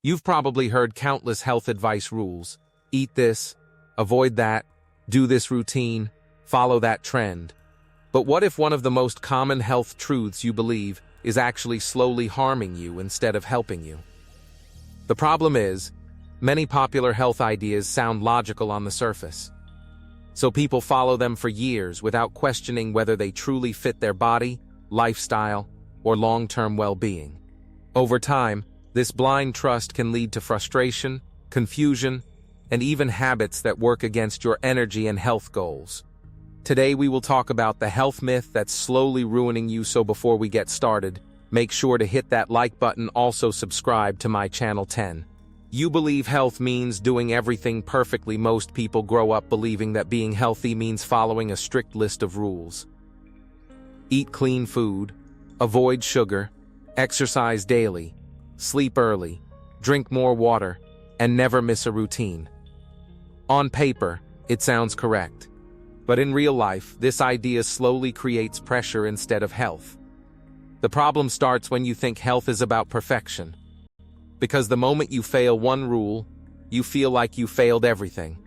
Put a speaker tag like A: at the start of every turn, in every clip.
A: You've probably heard countless health advice rules. Eat this, avoid that, do this routine, follow that trend. But what if one of the most common health truths you believe is actually slowly harming you instead of helping you? The problem is, many popular health ideas sound logical on the surface. So people follow them for years without questioning whether they truly fit their body, lifestyle, or long-term well-being. Over time, this blind trust can lead to frustration, confusion, and even habits that work against your energy and health goals. Today we will talk about the health myth that's slowly ruining you, so before we get started, make sure to hit that like button, also subscribe to my channel 10. You believe health means doing everything perfectly. Most people grow up believing that being healthy means following a strict list of rules. Eat clean food, avoid sugar, exercise daily, sleep early, drink more water, and never miss a routine. On paper, it sounds correct. But in real life, this idea slowly creates pressure instead of health. The problem starts when you think health is about perfection. Because the moment you fail one rule, you feel like you failed everything.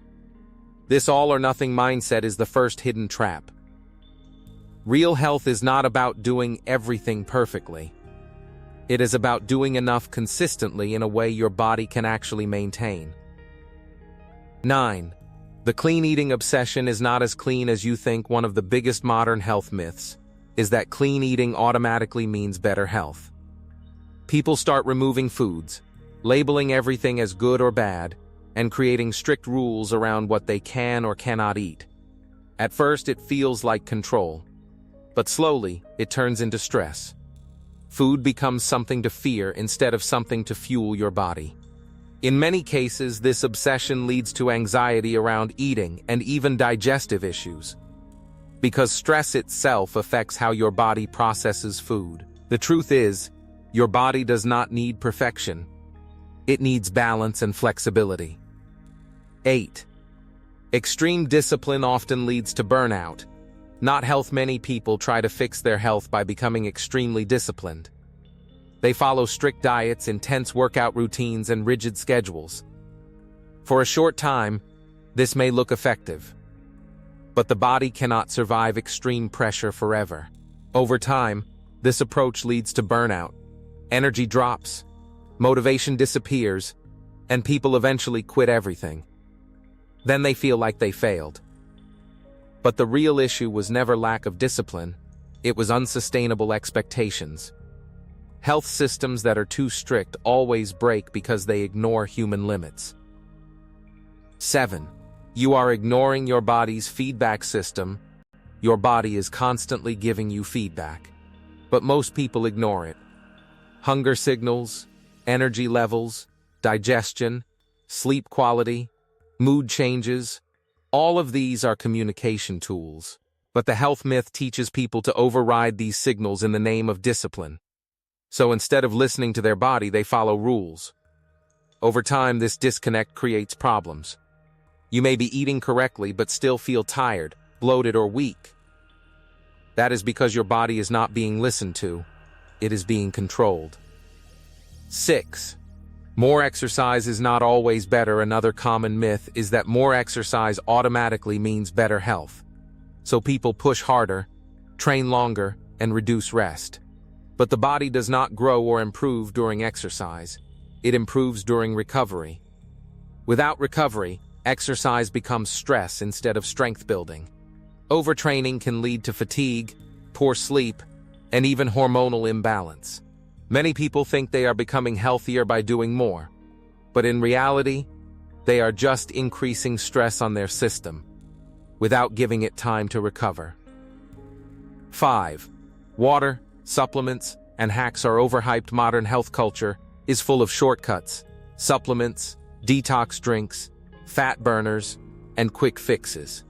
A: This all-or-nothing mindset is the first hidden trap. Real health is not about doing everything perfectly. It is about doing enough consistently in a way your body can actually maintain. 9. The clean eating obsession is not as clean as you think. One of the biggest modern health myths is that clean eating automatically means better health. People start removing foods, labeling everything as good or bad, and creating strict rules around what they can or cannot eat. At first, it feels like control, but slowly, it turns into stress. Food becomes something to fear instead of something to fuel your body. In many cases, this obsession leads to anxiety around eating and even digestive issues. Because stress itself affects how your body processes food. The truth is, your body does not need perfection. It needs balance and flexibility. 8. Extreme discipline often leads to burnout. Not health. Many people try to fix their health by becoming extremely disciplined. They follow strict diets, intense workout routines, and rigid schedules. For a short time, this may look effective. But the body cannot survive extreme pressure forever. Over time, this approach leads to burnout. Energy drops, motivation disappears, and people eventually quit everything. Then they feel like they failed. But the real issue was never lack of discipline, it was unsustainable expectations. Health systems that are too strict always break because they ignore human limits. 7. You are ignoring your body's feedback system. Your body is constantly giving you feedback. But most people ignore it. Hunger signals, energy levels, digestion, sleep quality, mood changes, all of these are communication tools. But the health myth teaches people to override these signals in the name of discipline. So instead of listening to their body, they follow rules. Over time, this disconnect creates problems. You may be eating correctly but still feel tired, bloated, or weak. That is because your body is not being listened to. It is being controlled. 6. More exercise is not always better. Another common myth is that more exercise automatically means better health. So people push harder, train longer, and reduce rest. But the body does not grow or improve during exercise. It improves during recovery. Without recovery, exercise becomes stress instead of strength building. Overtraining can lead to fatigue, poor sleep, and even hormonal imbalance. Many people think they are becoming healthier by doing more, but in reality, they are just increasing stress on their system without giving it time to recover. 5. Water, supplements, and hacks are overhyped. Modern health culture is full of shortcuts, supplements, detox drinks, fat burners, and quick fixes.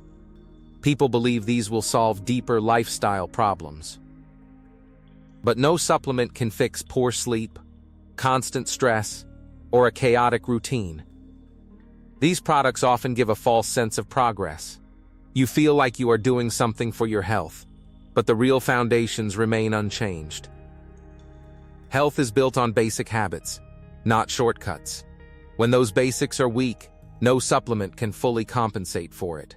A: People believe these will solve deeper lifestyle problems. But no supplement can fix poor sleep, constant stress, or a chaotic routine. These products often give a false sense of progress. You feel like you are doing something for your health, but the real foundations remain unchanged. Health is built on basic habits. not shortcuts. When those basics are weak, no supplement can fully compensate for it.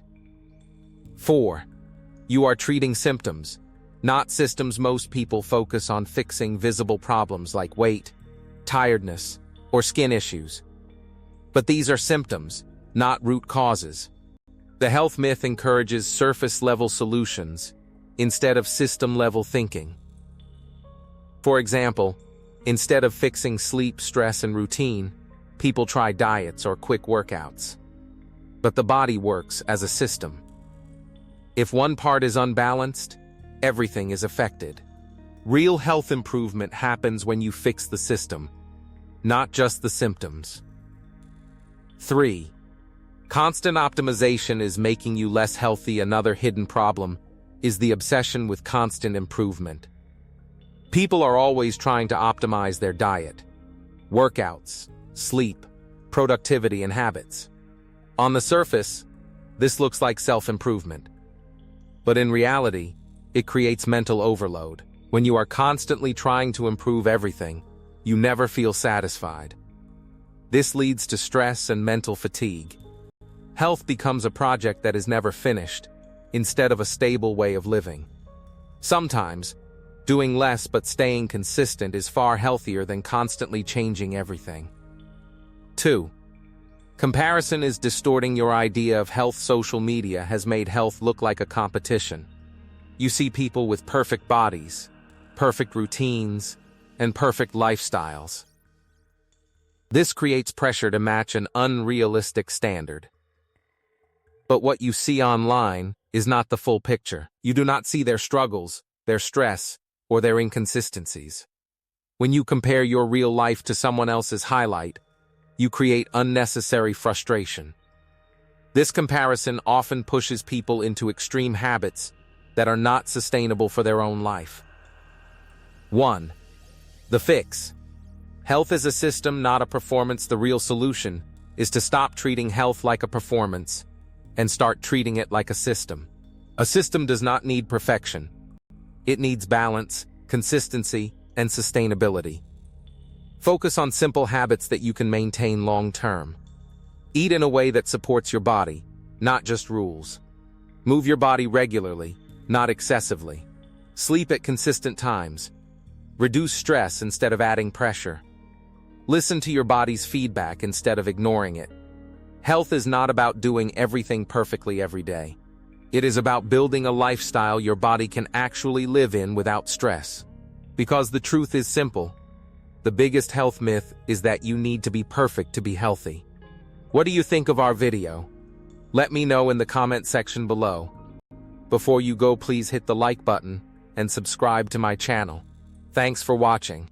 A: 4. You are treating symptoms, not systems. Most people focus on fixing visible problems like weight, tiredness, or skin issues. But these are symptoms, not root causes. The health myth encourages surface-level solutions instead of system-level thinking. For example, instead of fixing sleep, stress, and routine, people try diets or quick workouts. But the body works as a system. If one part is unbalanced, everything is affected. Real health improvement happens when you fix the system, not just the symptoms. 3. Constant optimization is making you less healthy. Another hidden problem is the obsession with constant improvement. People are always trying to optimize their diet, workouts, sleep, productivity, and habits. On the surface, this looks like self-improvement. But in reality, it creates mental overload. When you are constantly trying to improve everything, you never feel satisfied. This leads to stress and mental fatigue. Health becomes a project that is never finished, instead of a stable way of living. Sometimes, doing less but staying consistent is far healthier than constantly changing everything. 2. Comparison is distorting your idea of health. Social media has made health look like a competition. You see people with perfect bodies, perfect routines, and perfect lifestyles. This creates pressure to match an unrealistic standard. But what you see online is not the full picture. You do not see their struggles, their stress, or their inconsistencies. When you compare your real life to someone else's highlight, you create unnecessary frustration. This comparison often pushes people into extreme habits that are not sustainable for their own life. 1. The fix. Health is a system, not a performance. The real solution is to stop treating health like a performance and start treating it like a system. A system does not need perfection. It needs balance, consistency, and sustainability. Focus on simple habits that you can maintain long-term. Eat in a way that supports your body, not just rules. Move your body regularly, not excessively. Sleep at consistent times. Reduce stress instead of adding pressure. Listen to your body's feedback instead of ignoring it. Health is not about doing everything perfectly every day. It is about building a lifestyle your body can actually live in without stress. Because the truth is simple. The biggest health myth is that you need to be perfect to be healthy. What do you think of our video? Let me know in the comment section below. Before you go, please hit the like button and subscribe to my channel. Thanks for watching.